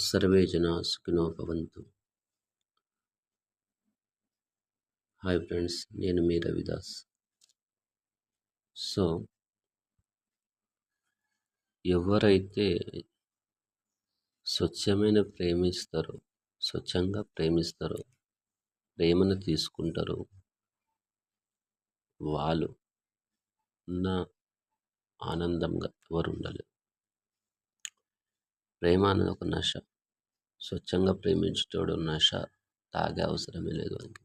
Survey జనా సుఖినో భవంతు. హాయ్ ఫ్రెండ్స్, నేను మీ రవిదాస్. సో, ఎవరైతే స్వచ్ఛమైన ప్రేమిస్తారో, స్వచ్ఛంగా ప్రేమిస్తారో, ప్రేమను తీసుకుంటారో, వాళ్ళు ఉన్న ఆనందంగా ఎవరు ఉండలేరు. ప్రేమ అనేది ఒక నశ. స్వచ్ఛంగా ప్రేమించేటోడు నశ తాగే అవసరమే లేదు వానికి.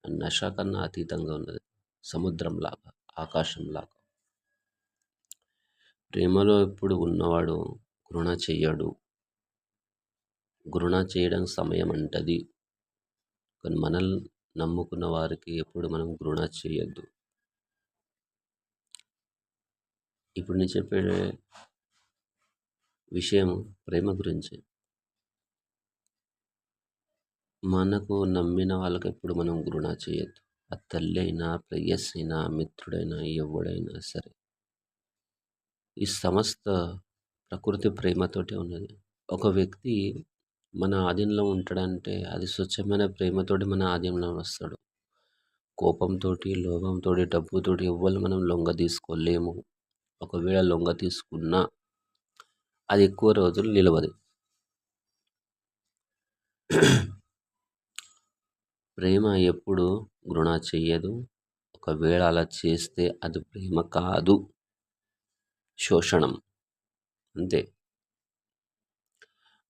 ఆ నశ కన్నా అతీతంగా ఉన్నది. సముద్రంలాగా, ఆకాశంలాగా. ప్రేమలో ఎప్పుడు ఉన్నవాడు కృణ చెయ్యడు. ఘృణ చేయడానికి సమయం అంటది. కానీ మనల్ని నమ్ముకున్న వారికి ఎప్పుడు మనం ఘృణ చేయొద్దు. ఇప్పుడు నేను చెప్పే విషయం ప్రేమ గురించి. మనకు నమ్మిన వాళ్ళకి ఎప్పుడు మనం ఘృణ చేయొద్దు. ఆ తల్లి అయినా, ప్రేయసి అయినా, మిత్రుడైనా, ఎవడైనా సరే. ఈ సమస్త ప్రకృతి ప్రేమతోటే ఉన్నది. ఒక వ్యక్తి మన ఆధీనంలో ఉంటాడంటే అది స్వచ్ఛమైన ప్రేమతోటి మన ఆధీనంలో వస్తాడు. కోపంతోటి, లోభంతోటి, డబ్బుతోటి ఎవ్వరిని మనం లొంగ తీసుకోలేము. ఒకవేళ లొంగ తీసుకున్నా అది ఎక్కువ రోజులు నిలవదు. ప్రేమ ఎప్పుడు ఘృణ చెయ్యదు. ఒకవేళ అలా చేస్తే అది ప్రేమ కాదు, శోషణం. అంతే.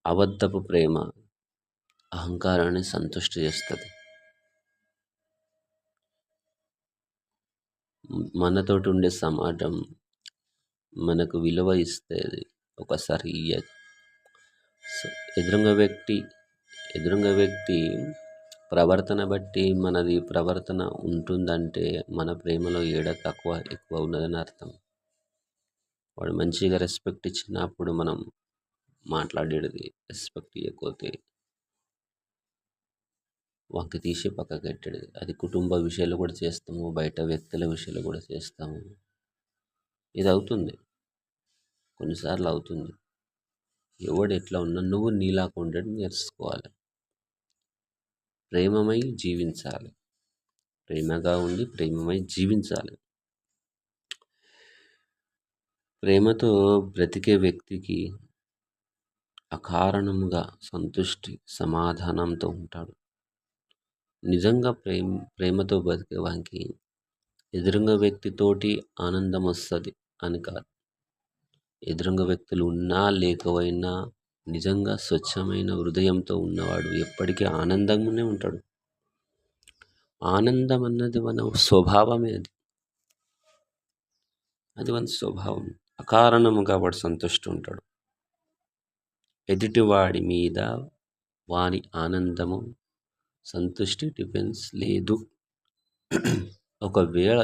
అబద్ధపు ప్రేమ అహంకారాన్ని సంతుష్టి చేస్తుంది. మనతోటి ఉండే సమాజం మనకు విలువ ఇస్తుంది, ఒకసారి ఇయ్యదు. సో ఎదురుంగ వ్యక్తి ప్రవర్తన బట్టి మనది ప్రవర్తన ఉంటుందంటే మన ప్రేమలో ఏడ తక్కువ ఎక్కువ ఉన్నదని అర్థం. వాడు మంచిగా రెస్పెక్ట్ ఇచ్చినప్పుడు మనం మాట్లాడేది, రెస్పెక్ట్ ఇవ్వకపోతే వంక తీసి పక్కకు పెట్టేది. అది కుటుంబ విషయాలు కూడా చేస్తాము, బయట వ్యక్తుల విషయాలు కూడా చేస్తాము. ఇది అవుతుంది, కొన్నిసార్లు అవుతుంది. ఎవడు ఎట్లా ఉన్నా నువ్వు నీలాగా ఉండడం నేర్చుకోవాలి. ప్రేమమై జీవించాలి. ప్రేమగా ఉండి ప్రేమమై జీవించాలి. ప్రేమతో బ్రతికే వ్యక్తికి అకారణముగా సంతుష్టి, సమాధానంతో ఉంటాడు. నిజంగా ప్రేమతో బతికే వానికి ఎదురుంగ వ్యక్తితోటి ఆనందం వస్తుంది అని కాదు. ఎదురుంగ వ్యక్తులు ఉన్నా లేకపోయినా నిజంగా స్వచ్ఛమైన హృదయంతో ఉన్నవాడు ఎప్పటికీ ఆనందంగానే ఉంటాడు. ఆనందం అన్నది మన స్వభావమే. అది మన స్వభావం. అకారణముగా వాడు సంతుష్టి ఉంటాడు. ఎదుటివాడి మీద వాని ఆనందము, సంతుష్టి డిపెండ్స్ లేదు. ఒకవేళ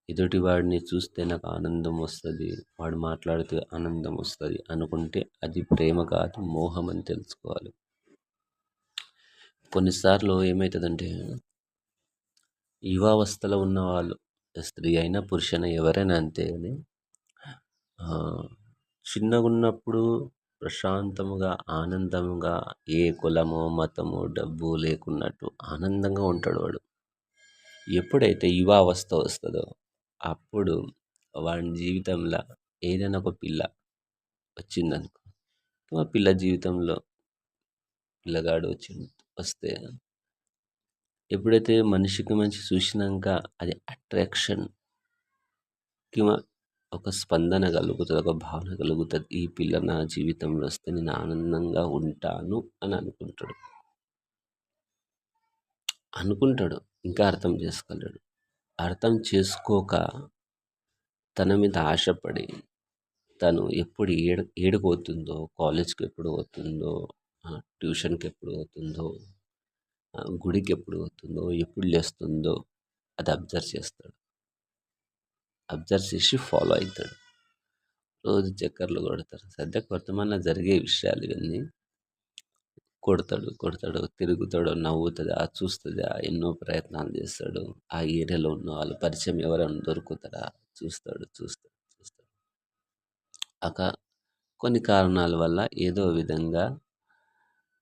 ఎదుటివాడిని చూస్తే నాకు ఆనందం వస్తుంది, వాడు మాట్లాడితే ఆనందం వస్తుంది అనుకుంటే అది ప్రేమ కాదు, మోహం అని తెలుసుకోవాలి. కొన్నిసార్లు ఏమవుతుందంటే యువావస్థలో ఉన్న వాళ్ళు, స్త్రీ అయినా పురుషైనా ఎవరైనా అంతే అని చిన్నగా ఉన్నప్పుడు ప్రశాంతముగా, ఆనందముగా, ఏ కులమో మతమో డబ్బు లేకున్నట్టు ఆనందంగా ఉంటాడు వాడు. ఎప్పుడైతే యువావస్థ వస్తుందో అప్పుడు వాడి జీవితంలో ఏదైనా ఒక పిల్ల వచ్చిందనుకో, ఆ పిల్ల జీవితంలో పిల్లగాడు వస్తే ఎప్పుడైతే మనిషికి మనిషి చూసినాక అది అట్రాక్షన్ కింద ఒక స్పందన కలుగుతుంది, ఒక భావన కలుగుతుంది. ఈ పిల్ల నా జీవితంలో వస్తే నేను ఆనందంగా ఉంటాను అని అనుకుంటాడు. ఇంకా అర్థం చేసుకోలేడు. అర్థం చేసుకోక తన మీద ఆశపడి తను ఎప్పుడు ఏడిపోతుందో, కాలేజ్కి ఎప్పుడు పోతుందో, ట్యూషన్కి ఎప్పుడు పోతుందో, గుడికి ఎప్పుడు పోతుందో, ఎప్పుడు లేస్తుందో అది అబ్జర్వ్ చేస్తాడు. అబ్జర్వ్ చేసి ఫాలో అవుతాడు. రోజు చక్కర్లు కొడతారు. సద్యకు వర్తమానంలో జరిగే విషయాలు ఇవన్నీ. కొడతాడు, తిరుగుతాడు, నవ్వుతుంది, చూస్తుంది, ఎన్నో ప్రయత్నాలు చేస్తాడు. ఆ ఏరియాలో ఉన్న వాళ్ళు పరిచయం ఎవరైనా దొరుకుతారా చూస్తాడు. అక కొన్ని కారణాల వల్ల ఏదో విధంగా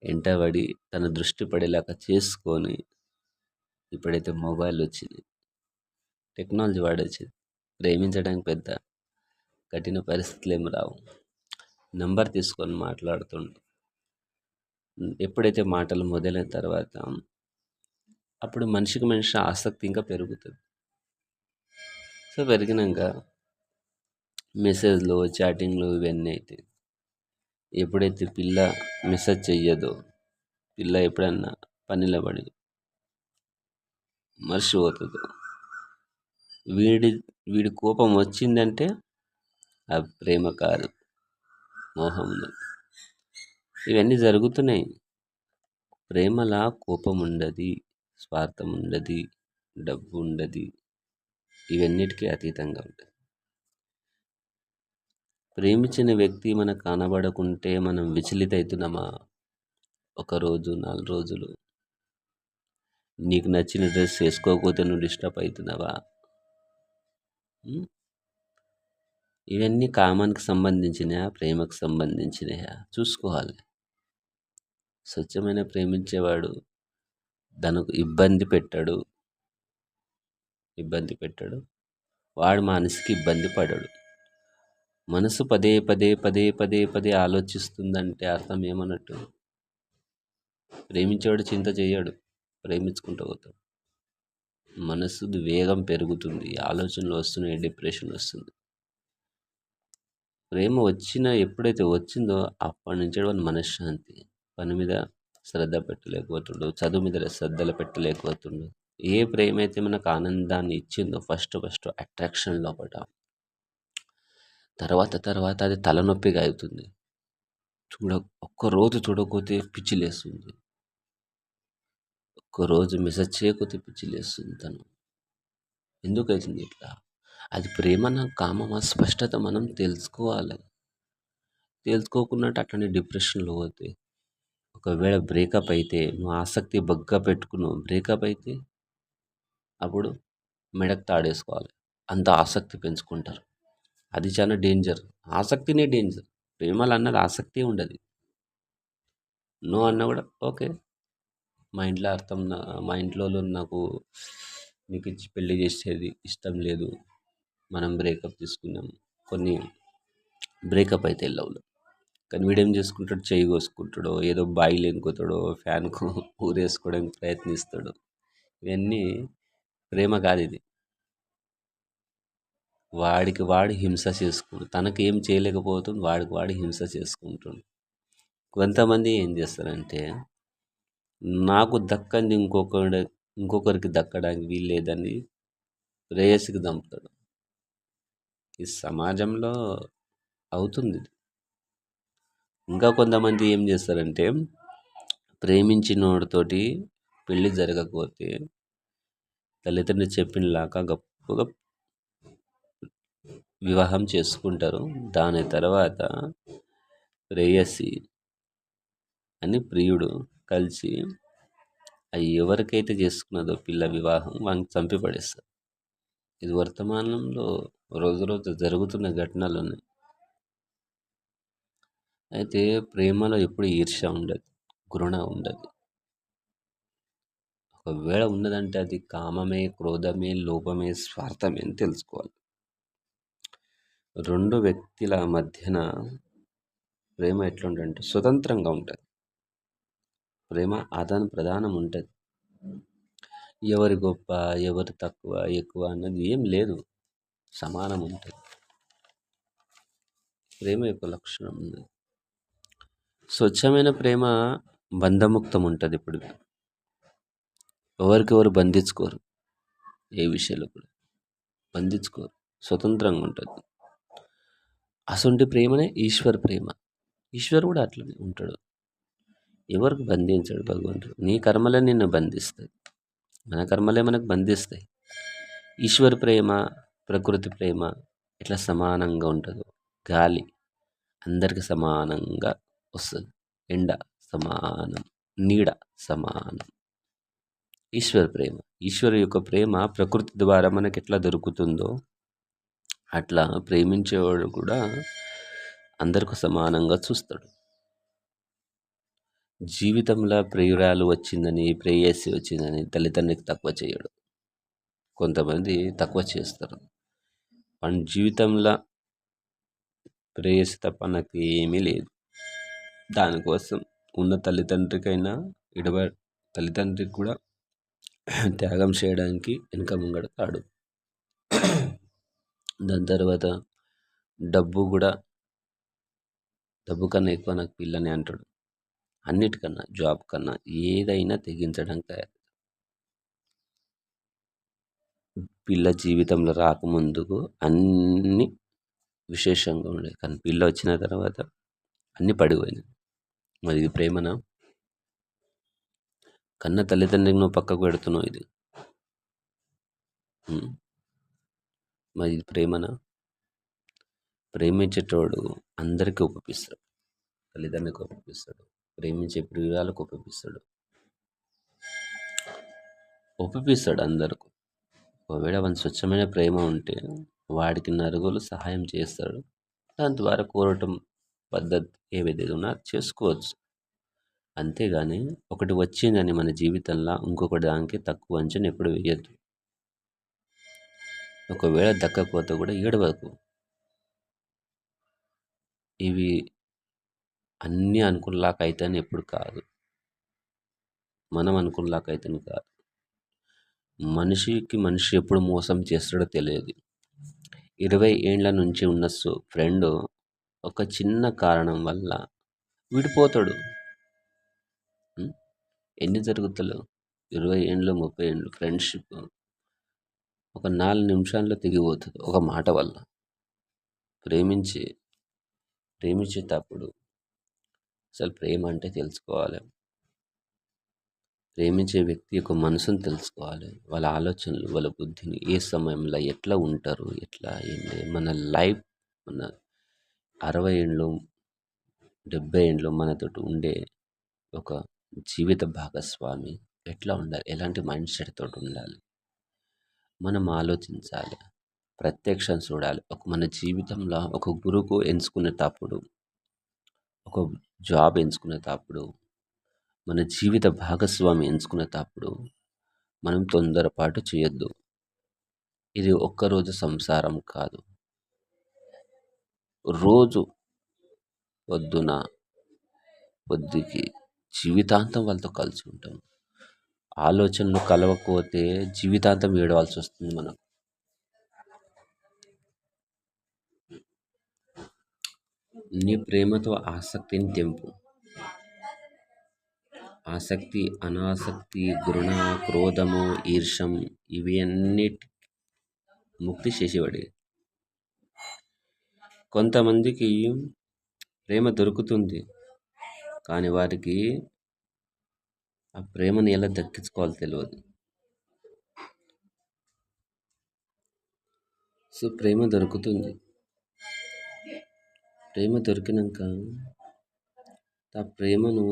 ఎంటబడి తన దృష్టి పడేలాగా చేసుకొని ఇప్పుడైతే మొబైల్ వచ్చింది, టెక్నాలజీ వాడొచ్చింది, ప్రేమించడానికి పెద్ద కఠిన పరిస్థితులేమి రావు. నంబర్ తీసుకొని మాట్లాడుతుండు. ఎప్పుడైతే మాటలు మొదలైన తర్వాత అప్పుడు మనిషికి మనిషి ఆసక్తి ఇంకా పెరుగుతుంది. సో పెరిగినాక మెసేజ్లు చాటింగ్లు ఇవన్నీ అయితే ఎప్పుడైతే పిల్ల మెసేజ్ చెయ్యదో, పిల్ల ఎప్పుడన్నా పనిలో పడి మర్చిపోతుందో, వీడి వీడి కోపం వచ్చిందంటే ఆ ప్రేమ కాదు, మోహం ఉన్నది. ఇవన్నీ జరుగుతున్నాయి. ప్రేమలా కోపం ఉండదు, స్వార్థం ఉండదు, డబ్బు ఉండదు, ఇవన్నిటికీ అతీతంగా ఉంటుంది. ప్రేమించిన వ్యక్తి మనకు కనబడకుంటే మనం విచలిత అవుతున్నామా? ఒకరోజు 4 రోజులు నీకు నచ్చిన డ్రెస్ వేసుకోకపోతే నువ్వు డిస్టర్బ్ అవుతున్నావా? ఉం? ఇవన్నీ కామానికి సంబంధించినయా, ప్రేమకు సంబంధించినయా చూసుకోవాలి. స్వచ్ఛమైన ప్రేమించేవాడు తనకు ఇబ్బంది పెట్టాడు, వాడు మనసుకి ఇబ్బంది పడడు. మనసు పదే పదే పదే పదే పదే ఆలోచిస్తుందంటే అర్థం ఏమన్నట్టు? ప్రేమించేవాడు చింత చేయడు, ప్రేమించుకుంటూ పోతాడు. మనసు వేగం పెరుగుతుంది, ఆలోచనలు వస్తున్నాయి, డిప్రెషన్ వస్తుంది. ప్రేమ ఎప్పుడైతే వచ్చిందో అప్పటి నుంచి వాడు మనశ్శాంతి. పని మీద శ్రద్ధ పెట్టలేకపోతుండు, చదువు మీద శ్రద్ధలు పెట్టలేకపోతుండు. ఏ ప్రేమ అయితే మనకు ఆనందాన్ని ఇచ్చిందో ఫస్ట్ అట్రాక్షన్ లోపల, తర్వాత అది తలనొప్పిగా అవుతుంది. ఒక్కరోజు చూడకపోతే పిచ్చి లేస్తుంది, ఒక్కరోజు మెసేజ్ చేయకపోతే పిచ్చి లేస్తుంది. ఎందుకు అవుతుంది ఇట్లా? అది ప్రేమనా కామమా స్పష్టత మనం తెలుసుకోవాలి. తెలుసుకోకున్నట్టు అట్లనే డిప్రెషన్లో పోతే, ఒకవేళ బ్రేకప్ అయితే నువ్వు ఆసక్తి బగ్గా పెట్టుకున్నావు, బ్రేకప్ అయితే అప్పుడు మెడకు తాడేసుకోవాలి, అంత ఆసక్తి పెంచుకుంటారు. అది చాలా డేంజర్. ఆసక్తినే డేంజర్. ప్రేమలు అన్నది ఆసక్తి ఉండదు. నో అన్నా కూడా ఓకే, మా ఇంట్లో నాకు నీకు ఇచ్చి పెళ్లి చేసేది ఇష్టం లేదు, మనం బ్రేకప్ తీసుకున్నాం. కొన్ని బ్రేకప్ అయితే లవ్లో, కానీ వీడేం చేసుకుంటాడు, చెయ్యి కోసుకుంటాడో, ఏదో బాయిలు ఎనుకుతాడో, ఫ్యాన్కు ఊరేసుకోవడానికి ప్రయత్నిస్తాడు. ఇవన్నీ ప్రేమ కాదు. ఇది వాడికి వాడు హింస చేసుకుంటు, తనకి ఏం చేయలేకపోతుంది, వాడికి వాడు హింస చేసుకుంటుండు. కొంతమంది ఏం చేస్తారంటే, నాకు దక్కంది ఇంకొకరికి దక్కడానికి వీల్లేదని ప్రేయసికి దంపుతాడు. ఈ సమాజంలో అవుతుంది. ఇంకా కొంతమంది ఏం చేస్తారంటే, ప్రేమించినోడితోటి పెళ్ళి జరగకపోతే తల్లిదండ్రులు చెప్పినలాగా గొప్పగా వివాహం చేసుకుంటారు. దాని తర్వాత ప్రేయసి అని ప్రియుడు కలిసి ఎవరికైతే చేసుకున్నదో పిల్ల వివాహం వానికి చంపి పడేస్తారు. ఇది వర్తమానంలో రోజు జరుగుతున్న ఘటనలు ఉన్నాయి. అయితే ప్రేమలో ఎప్పుడు ఈర్ష్య ఉండదు, కరుణ ఉండదు. ఒకవేళ ఉన్నదంటే అది కామమే, క్రోధమే, లోపమే, స్వార్థమే అని తెలుసుకోవాలి. 2 వ్యక్తుల మధ్యన ప్రేమ ఎట్లుంటుందంటే స్వతంత్రంగా ఉంటుంది. ప్రేమ ఆదాన ప్రదానం ఉంటుంది. ఎవరి గొప్ప, ఎవరి తక్కువ, ఎక్కువ అన్నది ఏం లేదు, సమానం ఉంటుంది. ప్రేమ యొక్క లక్షణం ఉన్నది. స్వచ్ఛమైన ప్రేమ బంధముక్తం ఉంటుంది. ఇప్పుడు ఎవరికెవరు బంధించుకోరు, ఏ విషయంలో కూడా బంధించుకోరు, స్వతంత్రంగా ఉంటుంది. అసొంటి ప్రేమనే ఈశ్వర ప్రేమ. ఈశ్వరు కూడా అట్లనే ఉంటాడు, ఎవరికి బంధించాడు భగవంతుడు. నీ కర్మలే నిన్ను బంధిస్తాయి, మన కర్మలే మనకు బంధిస్తాయి. ఈశ్వర ప్రేమ, ప్రకృతి ప్రేమ ఇట్లా సమానంగా ఉంటుందో, గాలి అందరికి సమానంగా వస్తుంది, ఎండ సమానం, నీడ సమానం. ఈశ్వరు యొక్క ప్రేమ ప్రకృతి ద్వారా మనకి ఎట్లా దొరుకుతుందో అట్లా ప్రేమించేవాడు కూడా అందరికి సమానంగా చూస్తాడు. జీవితంలో ప్రియురాలు వచ్చిందని, ప్రేయసి వచ్చిందని తల్లిదండ్రికి తక్కువ చేయడు. కొంతమంది తక్కువ చేస్తారు. వాని జీవితంలో ప్రేయసి తప్ప నాకు ఏమీ లేదు. దానికోసం ఉన్న తల్లిదండ్రికైనా తల్లిదండ్రికి కూడా త్యాగం చేయడానికి వెనక ముంగడ కాడు. దాని తర్వాత డబ్బు కన్నా ఎక్కువ నాకు పిల్లని అంటాడు. అన్నిటికన్నా జాబ్ కన్నా ఏదైనా తెగించడానికి తయారు. పిల్ల జీవితంలో రాకముందుకు అన్నీ విశేషంగా ఉండేది, కానీ పిల్ల వచ్చిన తర్వాత అన్నీ పడిపోయినాయి. మరి ఇది ప్రేమనా? కన్న తల్లిదండ్రికి నువ్వు పక్కకు పెడుతున్నావు ఇది. మరి ఇది ప్రేమనా? ప్రేమించేటోడు అందరికీ ఉపపిస్తాడు. తల్లిదండ్రికి ఉపపిస్తాడు, ప్రేమించే ప్రియురాలకు ఉపపిస్తాడు అందరికి. ఒకవేళ వాని స్వచ్ఛమైన ప్రేమ ఉంటే వాడికి నలుగురు సహాయం చేస్తాడు. దాని ద్వారా కోరటం పద్ధతి ఏదైతే ఉన్నా చేసుకోవచ్చు. అంతేగాని ఒకటి వచ్చిందని మన జీవితంలో ఇంకొకటి దానికి తక్కువ అంచనా ఎప్పుడు వేయద్దు. ఒకవేళ దక్కకపోతే కూడా ఏడవకు. ఇవి అన్నీ అనుకున్నలాగా అయితేనే ఎప్పుడు కాదు, మనం అనుకున్నలాగా అయితేనే కాదు. మనిషి ఎప్పుడు మోసం చేస్తాడో తెలియదు. 20 ఏండ్ల నుంచి ఉన్న ఫ్రెండ్ ఒక చిన్న కారణం వల్ల విడిపోతాడు. ఎన్ని జరుగుతలేవు? 20 ఏండ్లు 30 ఏండ్లు ఫ్రెండ్షిప్ ఒక 4 నిమిషాల్లో తెగిపోతుంది ఒక మాట వల్ల. ప్రేమించేటప్పుడు అసలు ప్రేమ అంటే తెలుసుకోవాలి. ప్రేమించే వ్యక్తి యొక్క మనసును తెలుసుకోవాలి, వాళ్ళ ఆలోచనలు, వాళ్ళ బుద్ధిని, ఏ సమయంలో ఎట్లా ఉంటారు, ఎట్లా ఏంటి మన లైఫ్, మన 60 ఏండ్లు 70 ఏండ్లు మనతోటి ఉండే ఒక జీవిత భాగస్వామి ఎట్లా ఉండాలి, ఎలాంటి మైండ్ సెట్ తోటి ఉండాలి మనం ఆలోచించాలి, ప్రత్యక్షం చూడాలి. మన జీవితంలో ఒక గురువు ఎంచుకునేటప్పుడు, ఒక జాబ్ ఎంచుకునేటప్పుడు, మన జీవిత భాగస్వామి ఎంచుకునేటప్పుడు మనం తొందరపాటు చేయొద్దు. ఇది ఒక్కరోజు సంసారం కాదు. రోజు పొద్దుకి జీవితాంతం వాళ్ళతో కలిసి ఉంటాం. ఆలోచనలు కలవకపోతే జీవితాంతం ఏడవాల్సి వస్తుంది మనం. నీ ప్రేమతో ఆసక్తిని తెంపు. ఆసక్తి, అనాసక్తి, ఘృణ, క్రోధము, ఈర్ష్యం ఇవి అన్నిటి ముక్తి చేసేవాడే. కొంతమందికి ప్రేమ దొరుకుతుంది, కానీ వారికి ఆ ప్రేమను ఎలా దక్కించుకోవాలో తెలియదు. సో ప్రేమ దొరుకుతుంది, ప్రేమ దొరికినాక ఆ ప్రేమను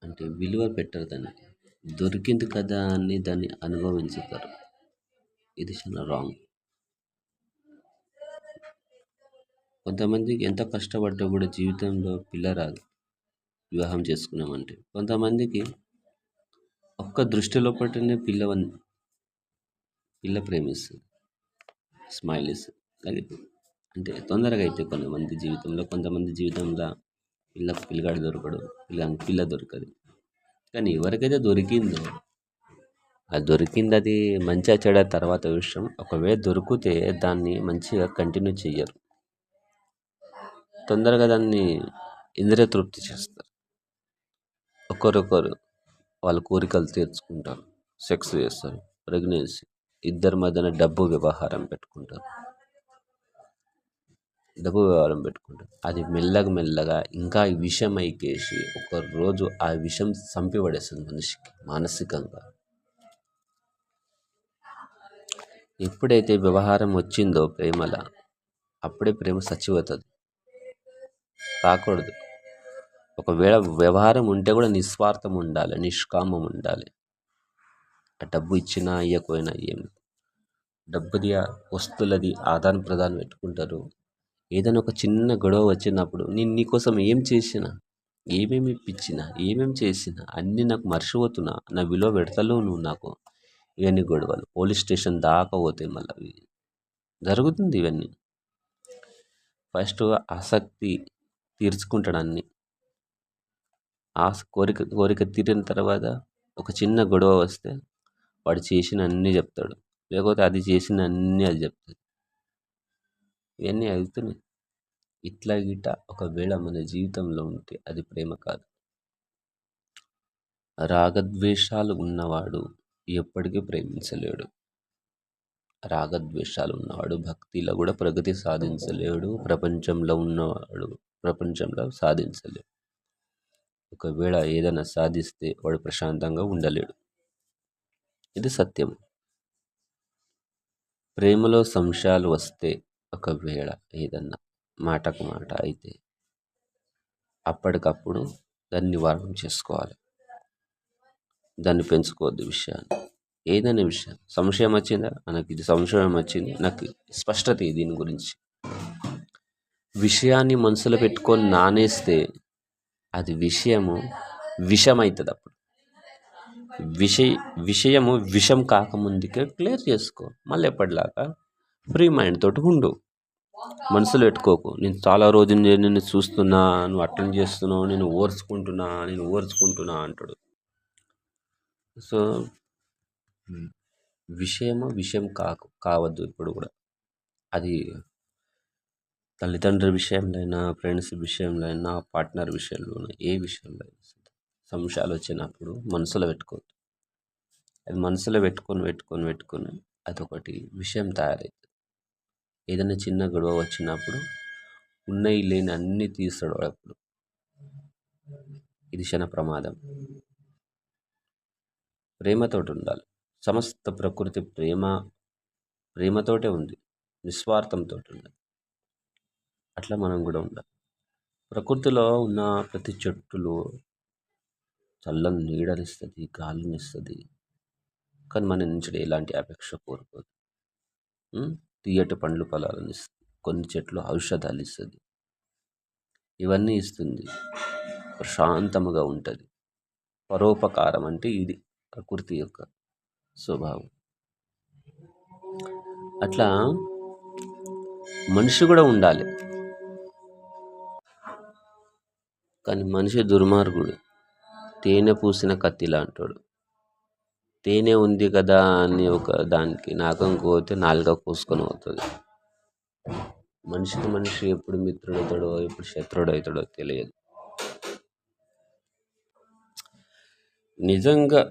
అంటే విలువ పెట్టరు, దానికి దొరికింది కదా అని దాన్ని అనుభవించుతారు. ఇది చాలా రాంగ్. కొంతమందికి ఎంత కష్టపడ్డా కూడా జీవితంలో పిల్ల రాదు వివాహం చేసుకున్నామంటే. కొంతమందికి ఒక్క దృష్టిలో పట్టినే పిల్ల ప్రేమిస్తుంది, స్మైల్ ఇస్తుంది. అది అంటే తొందరగా అయితే కొంతమంది జీవితంలో పిల్లగాడు దొరకడు, పిల్ల దొరకదు. కానీ ఎవరికైతే దొరికిందో అది మంచిగా చెడ తర్వాత విషయం. ఒకవేళ దొరికితే దాన్ని మంచిగా కంటిన్యూ చెయ్యరు, తొందరగా దాన్ని ఇంద్రియ తృప్తి చేస్తారు. ఒకరొకరు వాళ్ళ కోరికలు తీర్చుకుంటారు, సెక్స్ చేస్తారు, ప్రెగ్నెన్సీ, ఇద్దరి మధ్యన డబ్బు వ్యవహారం పెట్టుకుంటారు. అది మెల్లగా ఇంకా విషం అయికేసి ఒకరోజు ఆ విషం చంపిపడేస్తుంది మనిషికి మానసికంగా. ఎప్పుడైతే వ్యవహారం వచ్చిందో ప్రేమల, అప్పుడే ప్రేమ చచ్చిపోతుంది, రాకూడదు. ఒకవేళ వ్యవహారం ఉంటే కూడా నిస్వార్థం ఉండాలి, నిష్కామం ఉండాలి. ఆ డబ్బు ఇచ్చినా ఇవ్వకపోయినా ఏం డబ్బుది వస్తువులది ఆదాన ప్రదానం పెట్టుకుంటారు, ఏదైనా ఒక చిన్న గొడవ వచ్చినప్పుడు నేను నీకోసం ఏం చేసిన, ఏమేమి ఇప్పించిన, ఏమేమి చేసిన అన్నీ నాకు మర్చిపోతున్నా, నా విలువ పెడతలేవు నువ్వు నాకు. ఇవన్నీ గొడవలు పోలీస్ స్టేషన్ దాకా పోతాయి. మళ్ళీ అవి జరుగుతుంది ఇవన్నీ. ఫస్ట్ ఆసక్తి తీర్చుకుంటాడు అన్నీ. కోరిక కోరిక తీరిన తర్వాత ఒక చిన్న గొడవ వస్తే వాడు చేసిన అన్నీ చెప్తాడు, లేకపోతే అది చేసిన అన్నీ అది చెప్తాడు. ఇవన్నీ అవుతున్నాయి. ఇట్లా గిట్ట ఒకవేళ మన జీవితంలో ఉంటే అది ప్రేమ కాదు. రాగద్వేషాలు ఉన్నవాడు ఎప్పటికీ ప్రేమించలేడు. రాగద్వేషాలు ఉన్నవాడు భక్తిలో కూడా ప్రగతి సాధించలేడు. ప్రపంచంలో సాధించలేడు. ఒకవేళ ఏదైనా సాధిస్తే వాడు ప్రశాంతంగా ఉండలేడు. ఇది సత్యం. ప్రేమలో సంశయాలు వస్తే, ఒకవేళ ఏదన్నా మాటకు మాట అయితే అప్పటికప్పుడు దాన్ని నివారణ చేసుకోవాలి. దాన్ని పెంచుకోవద్దు విషయాన్ని. ఏదైనా విషయం సంశయం వచ్చిందా, నాకు ఇది సంశయం వచ్చింది, నాకు స్పష్టత దీని గురించి, విషయాన్ని మనసులో పెట్టుకొని నానేస్తే అది విషయము విషమవుతుంది. అప్పుడు విషయము విషం కాకముందుకే క్లియర్ చేసుకో. మళ్ళీ ఎప్పటిలాగా ఫ్రీ మైండ్ తోటి ఉండు. మనసులో పెట్టుకోకు, నేను చాలా రోజుల నుంచి నిన్ను చూస్తున్నా, నువ్వు అటెండ్ చేస్తున్నావు, నేను ఓర్చుకుంటున్నా అంటాడు. సో విషయం కావద్దు ఇప్పుడు కూడా. అది తల్లిదండ్రుల విషయంలో అయినా, ఫ్రెండ్స్ విషయంలో అయినా, పార్ట్నర్ విషయంలో అయినా, ఏ విషయంలో అయినా సంశయాలు వచ్చినప్పుడు మనసులో పెట్టుకోవద్దు. అది మనసులో పెట్టుకొని అదొకటి విషయం తయారవుతుంది. ఏదైనా చిన్న గొడవ వచ్చినప్పుడు ఉన్నాయి లేని అన్నీ తీస్తాడు అప్పుడు. ఇది క్షణ ప్రమాదం. ప్రేమతోటి ఉండాలి. సమస్త ప్రకృతి ప్రేమతోటే ఉంది, నిస్వార్థంతో ఉంది. అట్లా మనం కూడా ఉండాలి. ప్రకృతిలో ఉన్న ప్రతి చెట్టులో చల్లని నీడనిస్తుంది, గాలినిస్తుంది. కానీ మన నుంచి ఎలాంటి అపేక్ష కోరుకోదు. తీయటి పండ్లు ఫలాలను ఇస్తుంది, కొన్ని చెట్లు ఔషధాలు ఇస్తుంది, ఇవన్నీ ఇస్తుంది. ప్రశాంతముగా ఉంటుంది. పరోపకారం అంటే ఇది ప్రకృతి యొక్క స్వభావం. అట్లా మనిషి కూడా ఉండాలి. కానీ మనిషి దుర్మార్గుడు, తేనె పూసిన కత్తిలా అంటాడు. తేనె ఉంది కదా అని ఒక దానికి నాకం కోతే నాలుక కోసుకొని అవుతుంది. మనిషి ఎప్పుడు మిత్రుడవుతాడో ఎప్పుడు శత్రుడు అవుతాడో తెలియదు. నిజంగా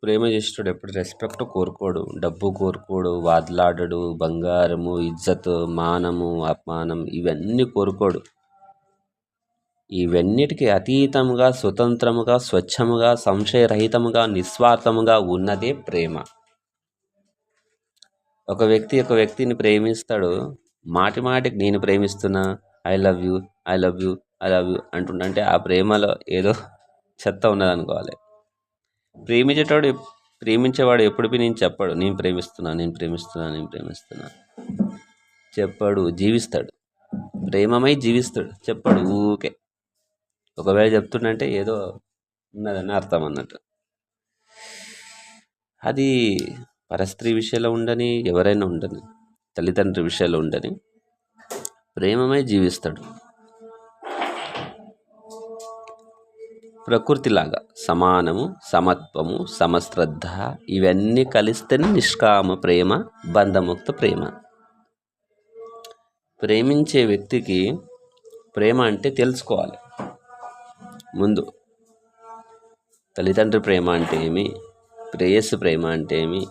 ప్రేమ చేసేటోడు ఎప్పుడు రెస్పెక్ట్ కోరుకోడు, డబ్బు కోరుకోడు, వాద్లాడడు, బంగారము, ఇజ్జత్, మానము, అపమానం ఇవన్నీ కోరుకోడు. ఇవన్నిటికీ అతీతంగా, స్వతంత్రముగా, స్వచ్ఛముగా, సంశయరహితముగా, నిస్వార్థముగా ఉన్నదే ప్రేమ. ఒక వ్యక్తిని ప్రేమిస్తాడు, మాటికి నేను ప్రేమిస్తున్నా, ఐ లవ్ యూ అంటుండంటే ఆ ప్రేమలో ఏదో చెత్త ఉన్నదనుకోవాలి. ప్రేమించేవాడు ఎప్పుడు నేను చెప్పాడు నేను ప్రేమిస్తున్నా చెప్పాడు, జీవిస్తాడు. ప్రేమమై జీవిస్తాడు, చెప్పాడు ఊకే. ఒకవేళ చెప్తుండంటే ఏదో ఉన్నదని అర్థం అన్నట్టు. అది పరస్త్రీ విషయంలో ఉండని, ఎవరైనా ఉండని, తల్లిదండ్రుల విషయంలో ఉండని, ప్రేమమై జీవిస్తాడు. ప్రకృతిలాగా సమానము, సమత్వము, సమశ్రద్ధ ఇవన్నీ కలిస్తేనే నిష్కామ ప్రేమ, బంధముక్త ప్రేమ. ప్రేమించే వ్యక్తికి ప్రేమ అంటే తెలుసుకోవాలి. ముందు తల్లిదండ్రుల ప్రేమ అంటే ఏమి, ప్రేయస్సు ప్రేమ అంటే ఏమి,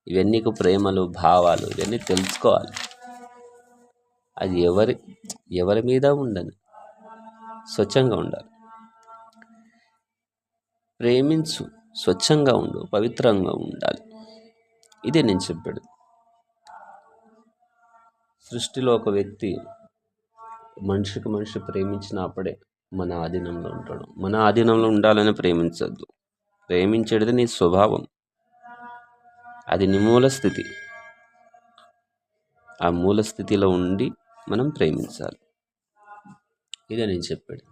ఇవన్నీ ప్రేమలు, భావాలు ఇవన్నీ తెలుసుకోవాలి. అది ఎవరి మీద ఉండదు, స్వచ్ఛంగా ఉండాలి. ప్రేమించు, స్వచ్ఛంగా ఉండు, పవిత్రంగా ఉండాలి. ఇదే నేను చెప్పాడు. సృష్టిలో ఒక వ్యక్తి మనిషి ప్రేమించినప్పుడే మన ఆధీనంలో ఉంటాడు. మన ఆధీనంలో ఉండాలని ప్రేమించద్దు. ప్రేమించేది నీ స్వభావం, అది నీ మూల స్థితి. ఆ మూల స్థితిలో ఉండి మనం ప్రేమించాలి. ఇదే నేను చెప్పేది.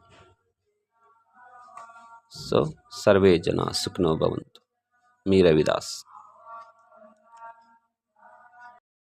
సో, సర్వే జనా సుఖినో భవంతు. మీ రవిదాస్.